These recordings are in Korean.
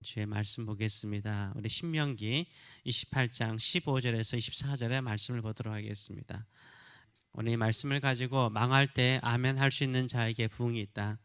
주의 말씀 보겠습니다. 우리 신명기 28장 15절에서 24절의 말씀을 보도록 하겠습니다. 오늘 이 말씀을 가지고 망할 때 아멘 할 수 있는 자에게 부흥이 있다.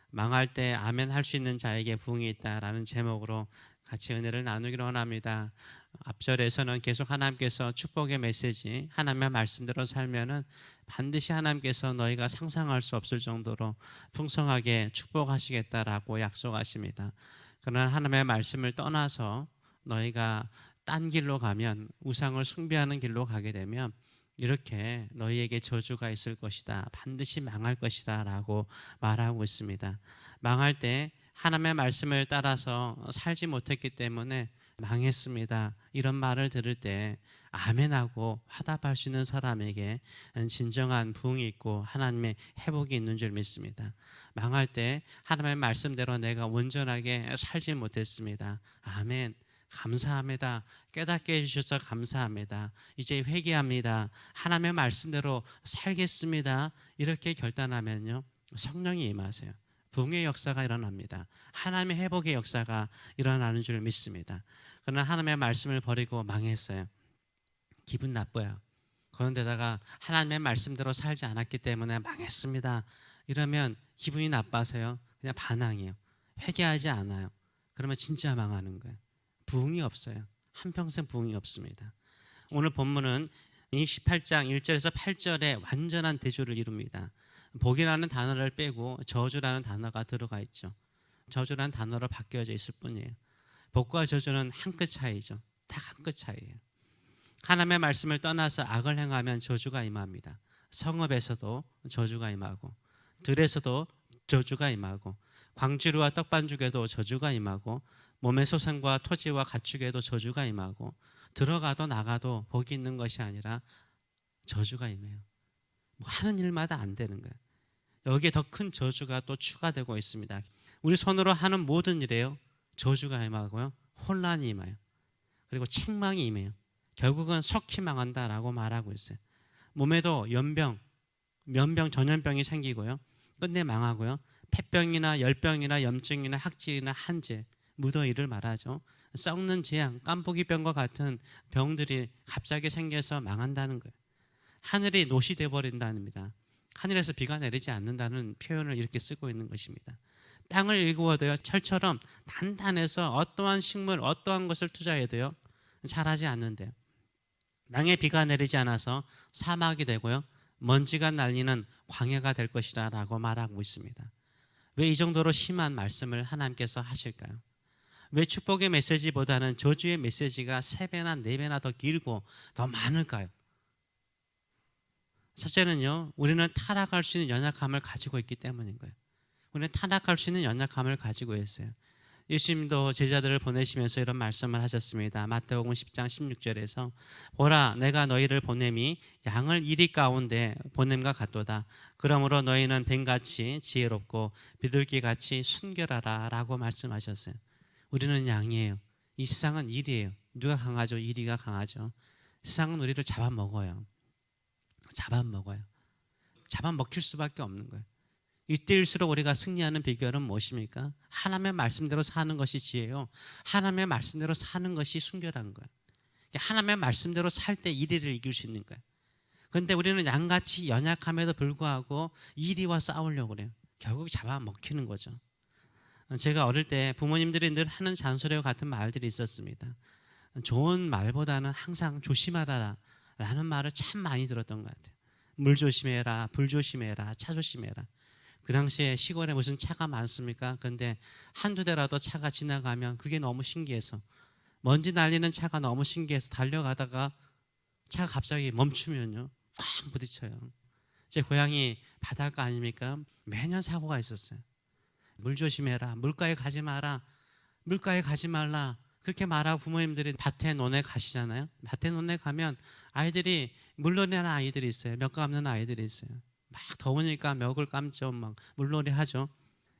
망할 때 아멘 할 수 있는 자에게 부흥이 있다라는 제목으로 같이 은혜를 나누기로 원합니다. 앞절에서는 계속 하나님께서 축복의 메시지, 하나님의 말씀대로 살면은 반드시 하나님께서 너희가 상상할 수 없을 정도로 풍성하게 축복하시겠다라고 약속하십니다. 그러나 하나님의 말씀을 떠나서 너희가 딴 길로 가면, 우상을 숭배하는 길로 가게 되면 이렇게 너희에게 저주가 있을 것이다, 반드시 망할 것이다 라고 말하고 있습니다. 망할 때 하나님의 말씀을 따라서 살지 못했기 때문에 망했습니다, 이런 말을 들을 때 아멘하고 화답할 수 있는 사람에게 진정한 부흥이 있고 하나님의 회복이 있는 줄 믿습니다. 망할 때 하나님의 말씀대로 내가 온전하게 살지 못했습니다, 아멘, 감사합니다, 깨닫게 해주셔서 감사합니다, 이제 회개합니다, 하나님의 말씀대로 살겠습니다, 이렇게 결단하면요 성령이 임하세요. 부흥의 역사가 일어납니다. 하나님의 회복의 역사가 일어나는 줄 믿습니다. 그러나 하나님의 말씀을 버리고 망했어요. 기분 나빠요. 그런데다가 하나님의 말씀대로 살지 않았기 때문에 망했습니다, 이러면 기분이 나빠서요 그냥 반항해요. 회개하지 않아요. 그러면 진짜 망하는 거예요. 부흥이 없어요. 한평생 부흥이 없습니다. 오늘 본문은 28장 1절에서 8절에 완전한 대조를 이룹니다. 복이라는 단어를 빼고 저주라는 단어가 들어가 있죠. 저주라는 단어로 바뀌어져 있을 뿐이에요. 복과 저주는 한 끗 차이죠. 딱 한 끗 차이예요. 하나님의 말씀을 떠나서 악을 행하면 저주가 임합니다. 성읍에서도 저주가 임하고, 들에서도 저주가 임하고, 광주리와 떡반죽에도 저주가 임하고, 몸의 소생과 토지와 가축에도 저주가 임하고, 들어가도 나가도 복이 있는 것이 아니라 저주가 임해요. 뭐 하는 일마다 안 되는 거예요. 여기에 더 큰 저주가 또 추가되고 있습니다. 우리 손으로 하는 모든 일에요 저주가 임하고요, 혼란이 임해요. 그리고 책망이 임해요. 결국은 속히 망한다라고 말하고 있어요. 몸에도 연병, 면병, 전염병이 생기고요, 끝내 망하고요, 폐병이나 열병이나 염증이나 학질이나 한재, 무더위를 말하죠. 썩는 재앙, 깜부기병과 같은 병들이 갑자기 생겨서 망한다는 거예요. 하늘이 노시 되어 버린다는니다. 하늘에서 비가 내리지 않는다는 표현을 이렇게 쓰고 있는 것입니다. 땅을 일구어도요 철처럼 단단해서 어떠한 식물, 어떠한 것을 투자해도요 자라지 않는데요, 땅에 비가 내리지 않아서 사막이 되고요, 먼지가 날리는 광야가 될 것이다 라고 말하고 있습니다. 왜 이 정도로 심한 말씀을 하나님께서 하실까요? 왜 축복의 메시지보다는 저주의 메시지가 3배나 4배나 더 길고 더 많을까요? 첫째는요, 우리는 타락할 수 있는 연약함을 가지고 있기 때문인 거예요. 우리는 타락할 수 있는 연약함을 가지고 있어요. 예수님도 제자들을 보내시면서 이런 말씀을 하셨습니다. 마태복음 10장 16절에서 보라, 내가 너희를 보냄이 양을 이리 가운데 보냄과 같도다. 그러므로 너희는 뱀같이 지혜롭고 비둘기같이 순결하라 라고 말씀하셨어요. 우리는 양이에요. 이 세상은 일이에요. 누가 강하죠? 이리가 강하죠. 세상은 우리를 잡아먹어요. 잡아먹힐 수밖에 없는 거예요. 이때일수록 우리가 승리하는 비결은 무엇입니까? 하나님의 말씀대로 사는 것이 지혜요, 하나님의 말씀대로 사는 것이 순결한 거예요. 하나님의 말씀대로 살 때 이리를 이길 수 있는 거예요. 그런데 우리는 양같이 연약함에도 불구하고 이리와 싸우려고 그래요. 결국 잡아먹히는 거죠. 제가 어릴 때 부모님들이 늘 하는 잔소리와 같은 말들이 있었습니다. 좋은 말보다는 항상 조심하라 라는 말을 참 많이 들었던 것 같아요. 물 조심해라, 불 조심해라, 차 조심해라. 그 당시에 시골에 무슨 차가 많습니까? 그런데 한두 대라도 차가 지나가면 그게 너무 신기해서, 먼지 날리는 차가 너무 신기해서 달려가다가 차가 갑자기 멈추면요 꽉 부딪혀요. 제 고향이 바닷가 아닙니까? 매년 사고가 있었어요. 물 조심해라, 물가에 가지 마라, 물가에 가지 말라, 그렇게 말하고 부모님들이 밭에 논에 가시잖아요. 밭에 논에 가면 아이들이 물놀이하는 아이들이 있어요. 멱 감는 아이들이 있어요. 막 더우니까 멱을 감죠. 막 물놀이 하죠.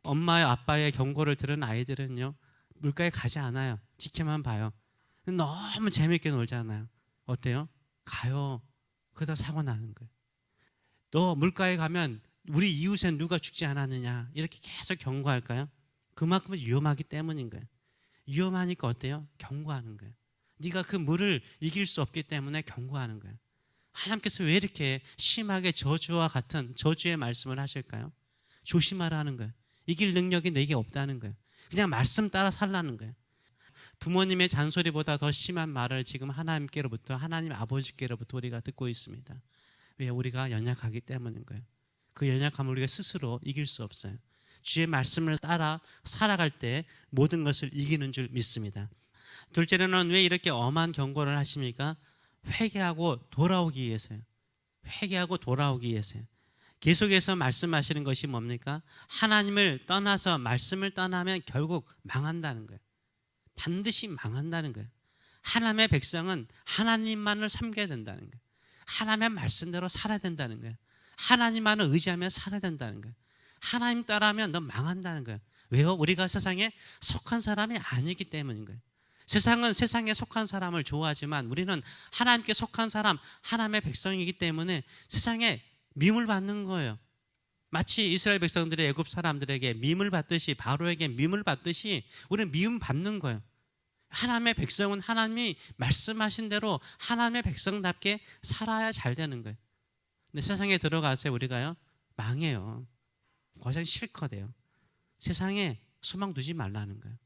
엄마의 아빠의 경고를 들은 아이들은요 물가에 가지 않아요. 지켜만 봐요. 너무 재밌게 놀잖아요. 어때요? 가요. 그러다 사고 나는 거예요. 너 물가에 가면 우리 이웃에 누가 죽지 않았느냐, 이렇게 계속 경고할까요? 그만큼 위험하기 때문인 거예요. 위험하니까 어때요? 경고하는 거예요. 네가 그 물을 이길 수 없기 때문에 경고하는 거예요. 하나님께서 왜 이렇게 심하게 저주와 같은 저주의 말씀을 하실까요? 조심하라는 거예요. 이길 능력이 내게 없다는 거예요. 그냥 말씀 따라 살라는 거예요. 부모님의 잔소리보다 더 심한 말을 지금 하나님께로부터, 하나님 아버지께로부터 우리가 듣고 있습니다. 왜? 우리가 연약하기 때문인 거예요. 그 연약함을 우리가 스스로 이길 수 없어요. 주의 말씀을 따라 살아갈 때 모든 것을 이기는 줄 믿습니다. 둘째로는 왜 이렇게 엄한 경고를 하십니까? 회개하고 돌아오기 위해서요. 회개하고 돌아오기 위해서요. 계속해서 말씀하시는 것이 뭡니까? 하나님을 떠나서 말씀을 떠나면 결국 망한다는 거예요. 반드시 망한다는 거예요. 하나님의 백성은 하나님만을 섬겨야 된다는 거예요. 하나님의 말씀대로 살아야 된다는 거예요. 하나님만을 의지하며 살아야 된다는 거예요. 하나님 따라하면 너 망한다는 거예요. 왜요? 우리가 세상에 속한 사람이 아니기 때문인 거예요. 세상은 세상에 속한 사람을 좋아하지만 우리는 하나님께 속한 사람, 하나님의 백성이기 때문에 세상에 미움을 받는 거예요. 마치 이스라엘 백성들이 애굽 사람들에게 미움을 받듯이, 바로에게 미움을 받듯이 우리는 미움 받는 거예요. 하나님의 백성은 하나님이 말씀하신 대로 하나님의 백성답게 살아야 잘 되는 거예요. 근데 세상에 들어가서 우리가요, 망해요. 거의 실컷해요. 세상에 소망 두지 말라는 거예요.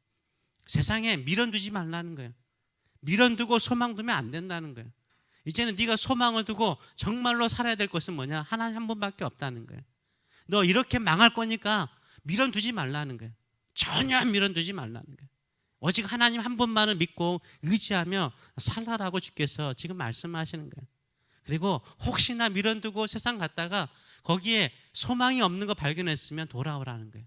세상에 미련 두지 말라는 거예요. 미련 두고 소망 두면 안 된다는 거예요. 이제는 네가 소망을 두고 정말로 살아야 될 것은 뭐냐? 하나님 한 분밖에 없다는 거예요. 너 이렇게 망할 거니까 미련 두지 말라는 거예요. 전혀 미련 두지 말라는 거예요. 오직 하나님 한 분만을 믿고 의지하며 살라라고 주께서 지금 말씀하시는 거예요. 그리고 혹시나 미련 두고 세상 갔다가 거기에 소망이 없는 거 발견했으면 돌아오라는 거예요.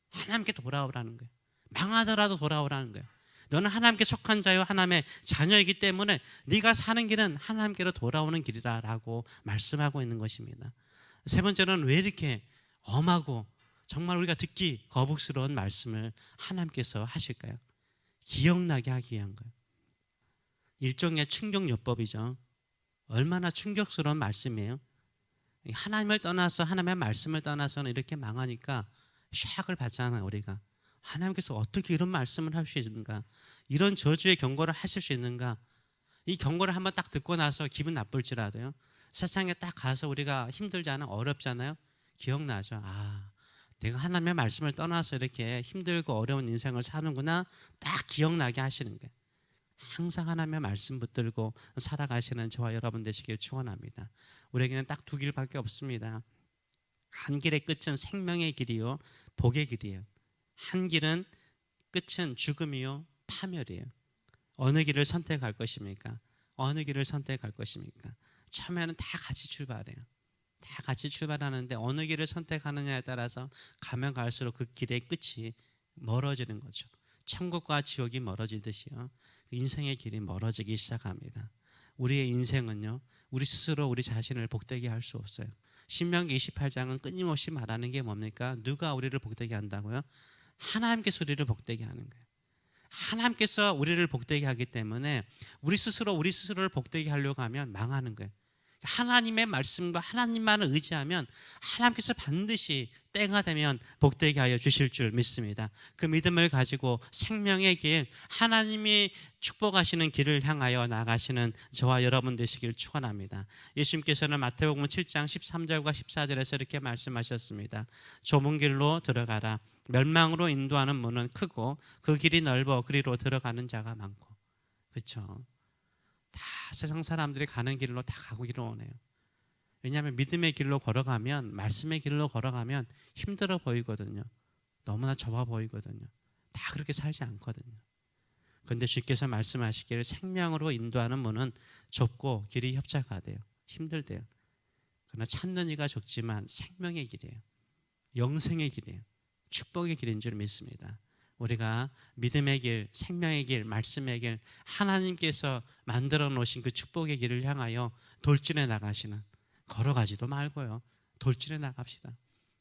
하나님께 돌아오라는 거예요. 망하더라도 돌아오라는 거예요. 너는 하나님께 속한 자요 하나님의 자녀이기 때문에 네가 사는 길은 하나님께로 돌아오는 길이라고 말씀하고 있는 것입니다. 세 번째는 왜 이렇게 엄하고 정말 우리가 듣기 거북스러운 말씀을 하나님께서 하실까요? 기억나게 하기 위한 거예요. 일종의 충격요법이죠. 얼마나 충격스러운 말씀이에요. 하나님을 떠나서, 하나님의 말씀을 떠나서는 이렇게 망하니까 샥을 받잖아요. 우리가 하나님께서 어떻게 이런 말씀을 할 수 있는가, 이런 저주의 경고를 하실 수 있는가. 이 경고를 한번 딱 듣고 나서 기분 나쁠지라도요, 세상에 딱 가서 우리가 힘들잖아요, 어렵잖아요. 기억나죠. 아, 내가 하나님의 말씀을 떠나서 이렇게 힘들고 어려운 인생을 사는구나. 딱 기억나게 하시는 거예요. 항상 하나님의 말씀 붙들고 살아가시는 저와 여러분 되시길 축원합니다. 우리에게는 딱 두 길밖에 없습니다. 한 길의 끝은 생명의 길이요, 복의 길이에요. 한 길은 끝은 죽음이요, 파멸이에요. 어느 길을 선택할 것입니까? 어느 길을 선택할 것입니까? 처음에는 다 같이 출발해요. 다 같이 출발하는데 어느 길을 선택하느냐에 따라서 가면 갈수록 그 길의 끝이 멀어지는 거죠. 천국과 지옥이 멀어지듯이요, 인생의 길이 멀어지기 시작합니다. 우리의 인생은요, 우리 스스로 우리 자신을 복되게 할 수 없어요. 신명기 28장은 끊임없이 말하는 게 뭡니까? 누가 우리를 복되게 한다고요? 하나님께서 우리를 복되게 하는 거예요. 하나님께서 우리를 복되게 하기 때문에 우리 스스로를 복되게 하려고 하면 망하는 거예요. 하나님의 말씀과 하나님만을 의지하면 하나님께서 반드시 때가 되면 복되게 하여 주실 줄 믿습니다. 그 믿음을 가지고 생명의 길, 하나님이 축복하시는 길을 향하여 나가시는 저와 여러분 되시길 축원합니다. 예수님께서는 마태복음 7장 13절과 14절에서 이렇게 말씀하셨습니다. 좁은 길로 들어가라. 멸망으로 인도하는 문은 크고 그 길이 넓어 그리로 들어가는 자가 많고. 그렇죠? 다 세상 사람들이 가는 길로 다 가기를 원해요. 왜냐하면 믿음의 길로 걸어가면, 말씀의 길로 걸어가면 힘들어 보이거든요. 너무나 좁아 보이거든요. 다 그렇게 살지 않거든요. 그런데 주께서 말씀하시기를 생명으로 인도하는 문은 좁고 길이 협착하대요. 힘들대요. 그러나 찾는 이가 적지만 생명의 길이에요. 영생의 길이에요. 축복의 길인 줄 믿습니다. 우리가 믿음의 길, 생명의 길, 말씀의 길, 하나님께서 만들어 놓으신 그 축복의 길을 향하여 돌진해 나가시는, 걸어가지도 말고요, 돌진해 나갑시다.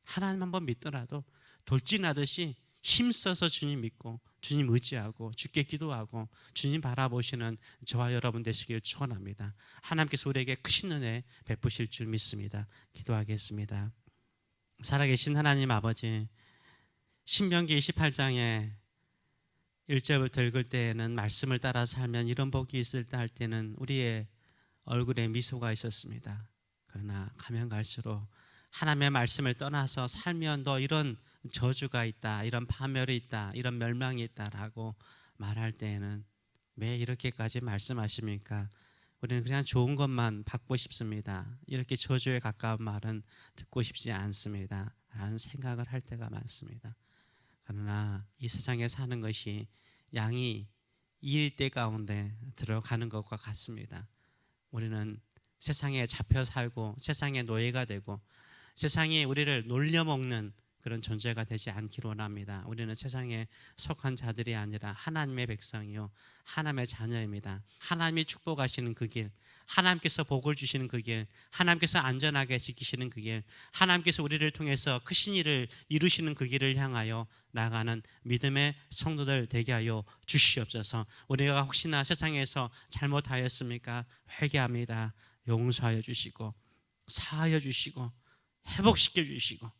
하나님 한번 믿더라도 돌진하듯이 힘써서 주님 믿고 주님 의지하고 주께 기도하고 주님 바라보시는 저와 여러분 되시길 축원합니다. 하나님께서 우리에게 크신 은혜 베푸실 줄 믿습니다. 기도하겠습니다. 살아계신 하나님 아버지, 신명기 28장에 1절부터 읽을 때에는 말씀을 따라 살면 이런 복이 있을 때 할 때는 우리의 얼굴에 미소가 있었습니다. 그러나 가면 갈수록 하나님의 말씀을 떠나서 살면 너 이런 저주가 있다, 이런 파멸이 있다, 이런 멸망이 있다라고 말할 때에는 왜 이렇게까지 말씀하십니까? 우리는 그냥 좋은 것만 받고 싶습니다. 이렇게 저주에 가까운 말은 듣고 싶지 않습니다. 라는 생각을 할 때가 많습니다. 그러나 이 세상에 사는 것이 양이 이일대 가운데 들어가는 것과 같습니다. 우리는 세상에 잡혀 살고 세상의 노예가 되고 세상이 우리를 놀려먹는 그런 존재가 되지 않기를 원합니다. 우리는 세상에 속한 자들이 아니라 하나님의 백성이요 하나님의 자녀입니다. 하나님이 축복하시는 그 길, 하나님께서 복을 주시는 그 길, 하나님께서 안전하게 지키시는 그 길, 하나님께서 우리를 통해서 크신 일을 이루시는 그 길을 향하여 나가는 믿음의 성도들 되게 하여 주시옵소서. 우리가 혹시나 세상에서 잘못하였습니까? 회개합니다. 용서하여 주시고 사하여 주시고 회복시켜 주시고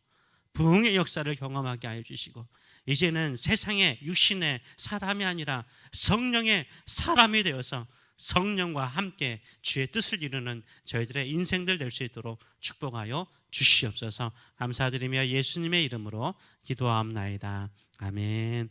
부흥의 역사를 경험하게 하여 주시고 이제는 세상의 육신의 사람이 아니라 성령의 사람이 되어서 성령과 함께 주의 뜻을 이루는 저희들의 인생들 될 수 있도록 축복하여 주시옵소서. 감사드리며 예수님의 이름으로 기도하옵나이다. 아멘.